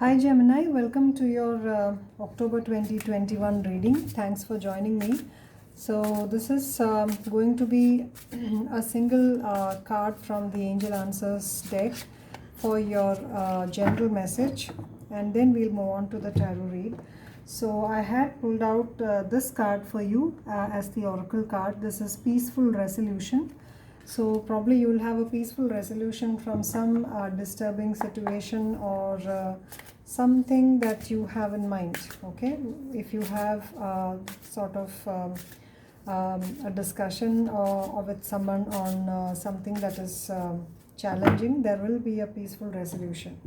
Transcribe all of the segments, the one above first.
Hi Gemini, welcome to your October 2021 reading. Thanks for joining me. So, this is going to be a single card from the Angel Answers deck for your general message, and then we'll move on to the tarot read. So, I had pulled out this card for you as the Oracle card. This is Peaceful Resolution. So probably you will have a peaceful resolution from some disturbing situation or something that you have in mind. Okay, if you have sort of a discussion or with someone on something that is challenging, there will be a peaceful resolution.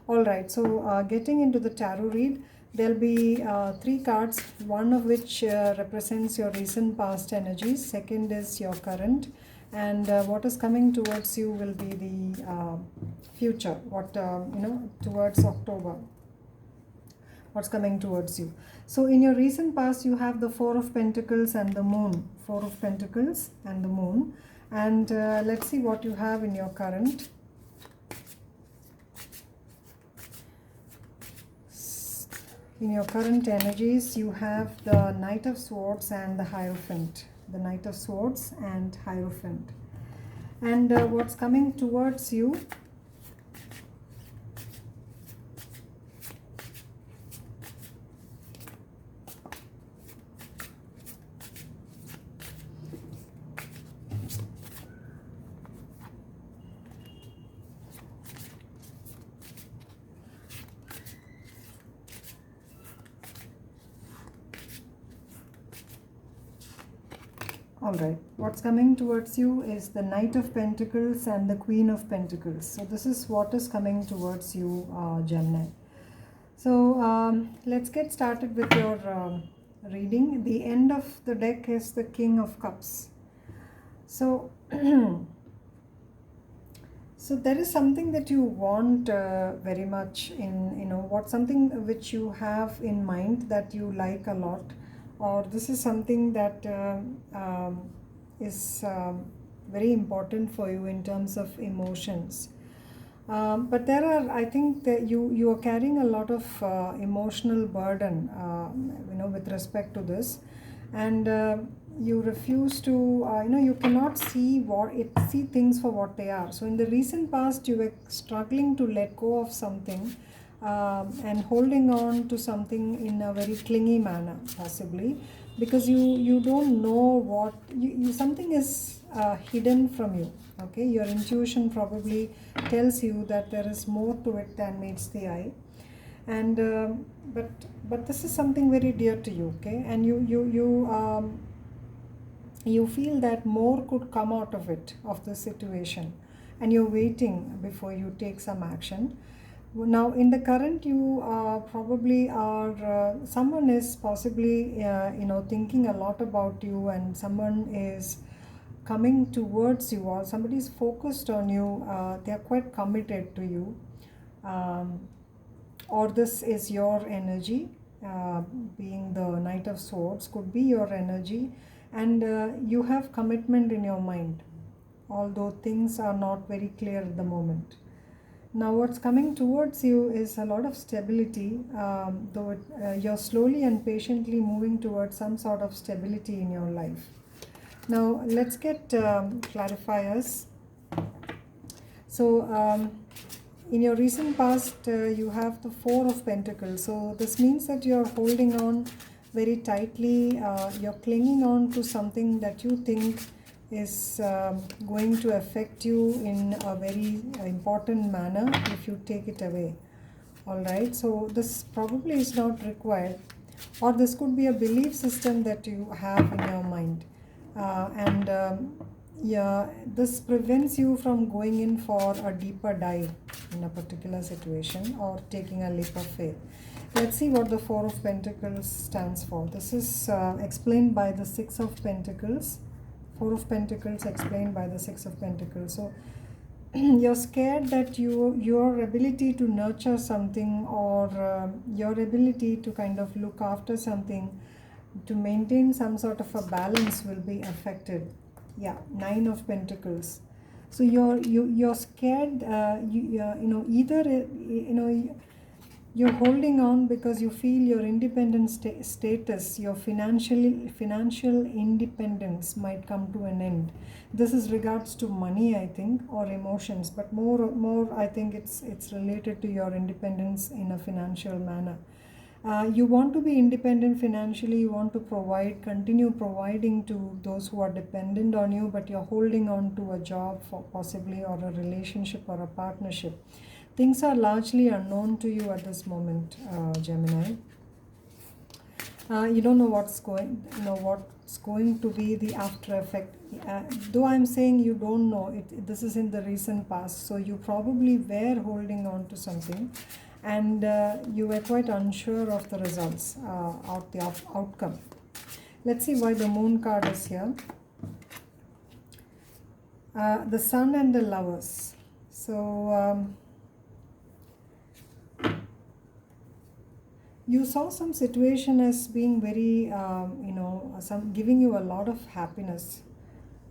All right, so getting into the tarot read, there'll be three cards, one of which represents your recent past energies, second is your current, and what is coming towards you will be the future, what towards October, what's coming towards you. So in your recent past you have the Four of Pentacles and the Moon. Four of Pentacles and the Moon. And let's see what you have in your current. In your current energies you have the Knight of Swords and the Hierophant. The Knight of Swords and Hierophant. And what's coming towards you, alright, what's coming towards you is the Knight of Pentacles and the Queen of Pentacles. So this is what is coming towards you, Gemini. So let's get started with your reading. The end of the deck is the King of Cups. So so there is something that you want very much in, something which you have in mind that you like a lot, or this is something that is very important for you in terms of emotions. But there are, I think that you are carrying a lot of emotional burden, with respect to this, and you refuse to, you cannot see things for what they are. So in the recent past, you were struggling to let go of something and holding on to something in a very clingy manner, possibly because you don't know what something is hidden from you. Okay, your intuition probably tells you that there is more to it than meets the eye, and but this is something very dear to you. Okay, and you feel that more could come out of it, of the situation, and you're waiting before you take some action. Now in the current, you probably are someone is possibly thinking a lot about you, and someone is coming towards you, or somebody is focused on you. They are quite committed to you, or this is your energy. Being the Knight of Swords could be your energy, and you have commitment in your mind, although things are not very clear at the moment. Now what's coming towards you is a lot of stability, though you're slowly and patiently moving towards some sort of stability in your life. Now let's get clarifiers. So in your recent past, you have the Four of Pentacles. So this means that you're holding on very tightly, you're clinging on to something that you think is going to affect you in a very important manner if you take it away. Alright, so this probably is not required, or this could be a belief system that you have in your mind, yeah, this prevents you from going in for a deeper dive in a particular situation or taking a leap of faith. Let's see what the Four of Pentacles stands for. This is explained by the Six of Pentacles. Four of Pentacles explained by the Six of Pentacles. So you're scared that your ability to nurture something, or your ability to kind of look after something, to maintain some sort of a balance, will be affected. Yeah, Nine of Pentacles. So you're scared. Either You're holding on because you feel your independent status, your financial independence might come to an end. This is regards to money, I think, or emotions, but more I think it's related to your independence in a financial manner. You want to be independent financially, you want to continue providing to those who are dependent on you, but you're holding on to a job for possibly, or a relationship, or a partnership. Things are largely unknown to you at this moment, Gemini. You don't know what's going to be the after effect. Though I'm saying you don't know it, this is in the recent past, so you probably were holding on to something, and you were quite unsure of the results, outcome. Let's see why the Moon card is here. The Sun and the Lovers. So you saw some situation as being very, some giving you a lot of happiness.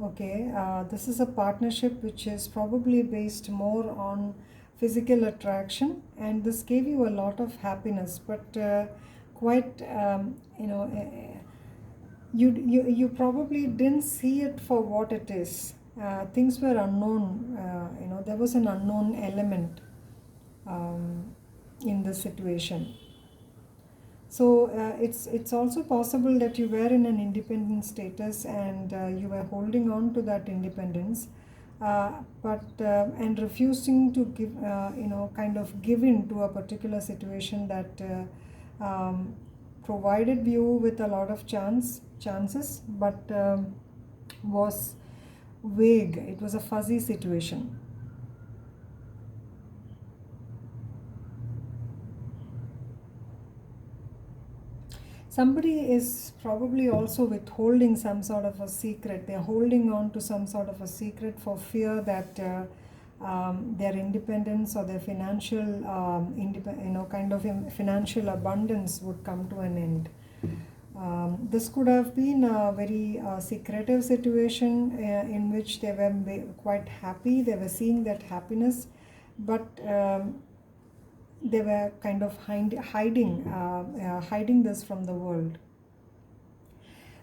Okay, this is a partnership which is probably based more on physical attraction, and this gave you a lot of happiness, but quite, you probably didn't see it for what it is. Things were unknown, there was an unknown element in the situation. So it's also possible that you were in an independent status, and you were holding on to that independence, but and refusing to give, kind of give in to a particular situation that provided you with a lot of chances, but was vague. It was a fuzzy situation. Somebody is probably also withholding some sort of a secret. They're holding on to some sort of a secret for fear that their independence or their financial, financial abundance would come to an end. This could have been a very secretive situation in which they were quite happy. They were seeing that happiness, but they were kind of hiding this from the world.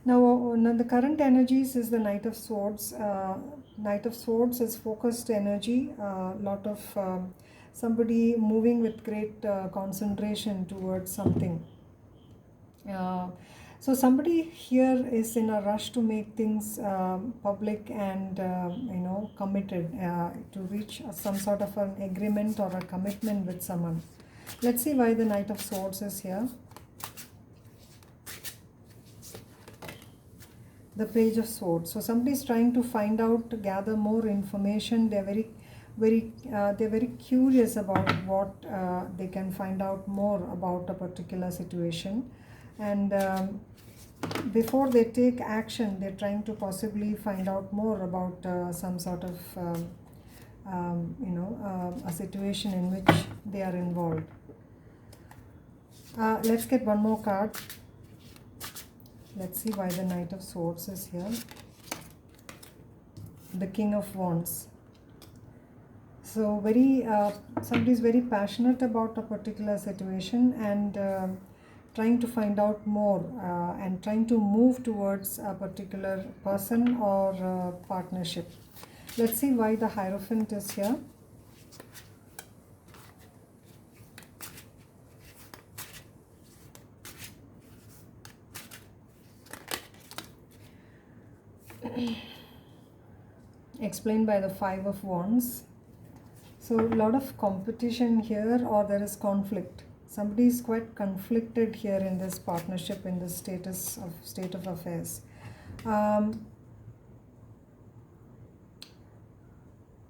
Now the current energies is the Knight of Swords. Knight of Swords is focused energy, lot of somebody moving with great concentration towards something. So somebody here is in a rush to make things public and committed to reach some sort of an agreement or a commitment with someone. Let's see why the Knight of Swords is here. The Page of Swords. So somebody is trying to find out, gather more information. They're very curious about what they can find out more about a particular situation, and before they take action, they're trying to possibly find out more about some sort of a situation in which they are involved. Let's get one more card. Let's see why the Knight of Swords is here. The King of Wands. So somebody is very passionate about a particular situation, and trying to find out more, and trying to move towards a particular person or partnership. Let's see why the Hierophant is here. Explained by the Five of Wands. So a lot of competition here, or there is conflict. Somebody is quite conflicted here in this partnership, in this state of affairs.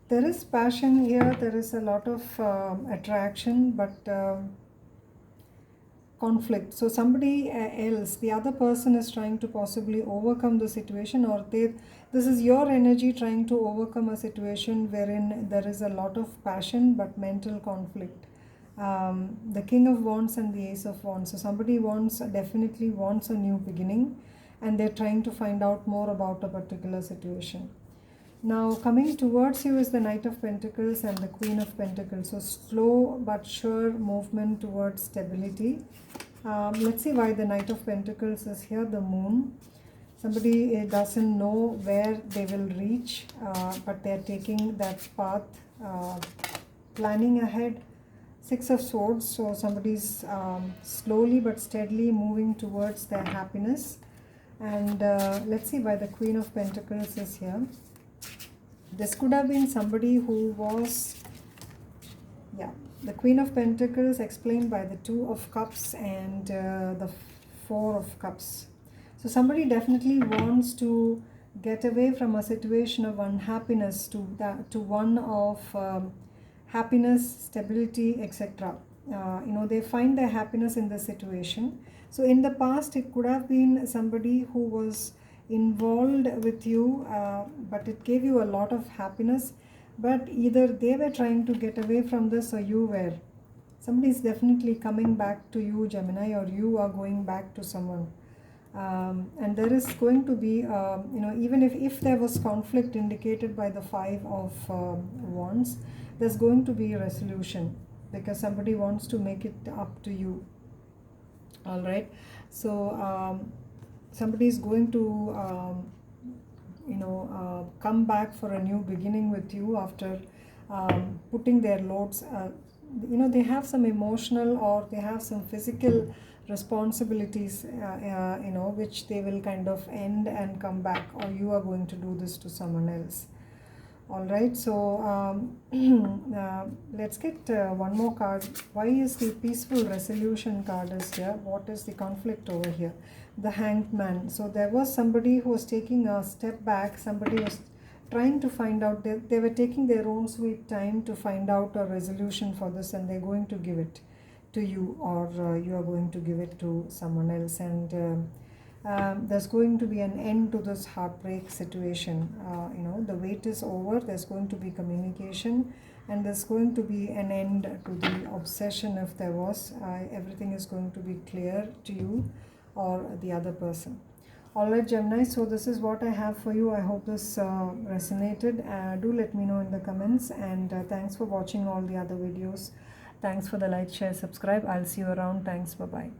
There is passion here, there is a lot of attraction, but conflict. So somebody else, the other person is trying to possibly overcome the situation, or this is your energy trying to overcome a situation wherein there is a lot of passion but mental conflict. The King of Wands and the Ace of Wands. So somebody definitely wants a new beginning, and they're trying to find out more about a particular situation. Now coming towards you is the Knight of Pentacles and the Queen of Pentacles. So slow but sure movement towards stability. Let's see why the Knight of Pentacles is here, the Moon. Somebody doesn't know where they will reach, but they're taking that path, planning ahead. Six of Swords, so somebody's slowly but steadily moving towards their happiness. And let's see why the Queen of Pentacles is here. This could have been somebody who was, yeah, the Queen of Pentacles explained by the Two of Cups and the Four of Cups. So somebody definitely wants to get away from a situation of unhappiness to one of happiness, stability, etc. They find their happiness in the situation. So in the past, it could have been somebody who was involved with you, but it gave you a lot of happiness. But either they were trying to get away from this, or you were. Somebody is definitely coming back to you, Gemini, or you are going back to someone. And there is going to be, even if there was conflict indicated by the Five of Wands, there's going to be a resolution because somebody wants to make it up to you. All right. So somebody is going to, come back for a new beginning with you after putting their loads. They have some emotional or they have some physical responsibilities, which they will kind of end and come back, or you are going to do this to someone else. All right, so let's get one more card. Why is the peaceful resolution card is here? What is the conflict over here? The Hanged Man. So there was somebody who was taking a step back. Somebody was trying to find out. They were taking their own sweet time to find out a resolution for this, and they're going to give it to you, or you are going to give it to someone else. And there's going to be an end to this heartbreak situation. The wait is over. There's going to be communication, and there's going to be an end to the obsession if there was. Everything is going to be clear to you or the other person. All right, Gemini, so this is what I have for you. I hope this resonated. Do let me know in the comments, and thanks for watching all the other videos. Thanks for the like, share, subscribe. I'll see you around. Thanks. Bye-bye.